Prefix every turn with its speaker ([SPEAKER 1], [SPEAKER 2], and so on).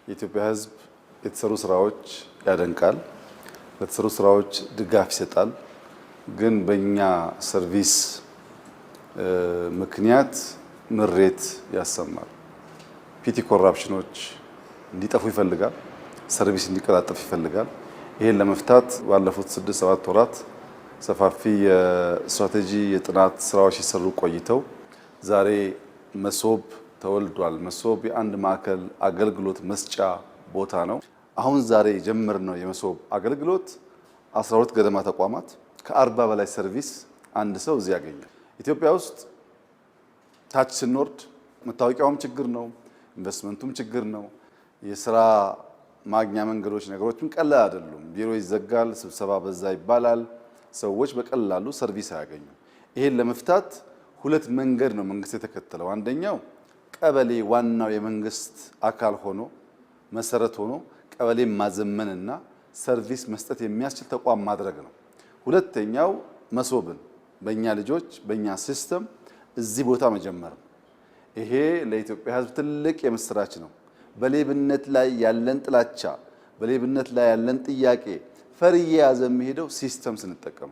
[SPEAKER 1] የኢትዮጵያ ሕዝብ የተሰሩ ስራዎች ያደንቃል፣ ለተሰሩ ስራዎች ድጋፍ ይሰጣል። ግን በእኛ ሰርቪስ ምክንያት ምሬት ያሰማል። ፒቲ ኮራፕሽኖች እንዲጠፉ ይፈልጋል፣ ሰርቪስ እንዲቀላጠፍ ይፈልጋል። ይሄን ለመፍታት ባለፉት 6-7 ወራት ሰፋፊ የስትራቴጂ የጥናት ስራዎች ሲሰሩ ቆይተው ዛሬ መሶብ ተወልዷል። መሶብ የአንድ ማዕከል አገልግሎት መስጫ ቦታ ነው። አሁን ዛሬ የጀመርነው የመሶብ አገልግሎት 12 ገደማ ተቋማት ከ40 በላይ ሰርቪስ አንድ ሰው እዚህ ያገኛል። ኢትዮጵያ ውስጥ ታች ስንወርድ መታወቂያውም ችግር ነው፣ ኢንቨስትመንቱም ችግር ነው። የስራ ማግኛ መንገዶች ነገሮችም ቀላል አይደሉም። ቢሮ ይዘጋል፣ ስብሰባ በዛ ይባላል። ሰዎች በቀላሉ ሰርቪስ አያገኙም። ይሄን ለመፍታት ሁለት መንገድ ነው መንግስት የተከተለው። አንደኛው ቀበሌ ዋናው የመንግስት አካል ሆኖ መሰረት ሆኖ ቀበሌ ማዘመንና ሰርቪስ መስጠት የሚያስችል ተቋም ማድረግ ነው። ሁለተኛው መሶብን በእኛ ልጆች በእኛ ሲስተም እዚህ ቦታ መጀመር ነው። ይሄ ለኢትዮጵያ ሕዝብ ትልቅ የምስራች ነው። በሌብነት ላይ ያለን ጥላቻ፣ በሌብነት ላይ ያለን ጥያቄ ፈር እየያዘ የሚሄደው ሲስተም ስንጠቀም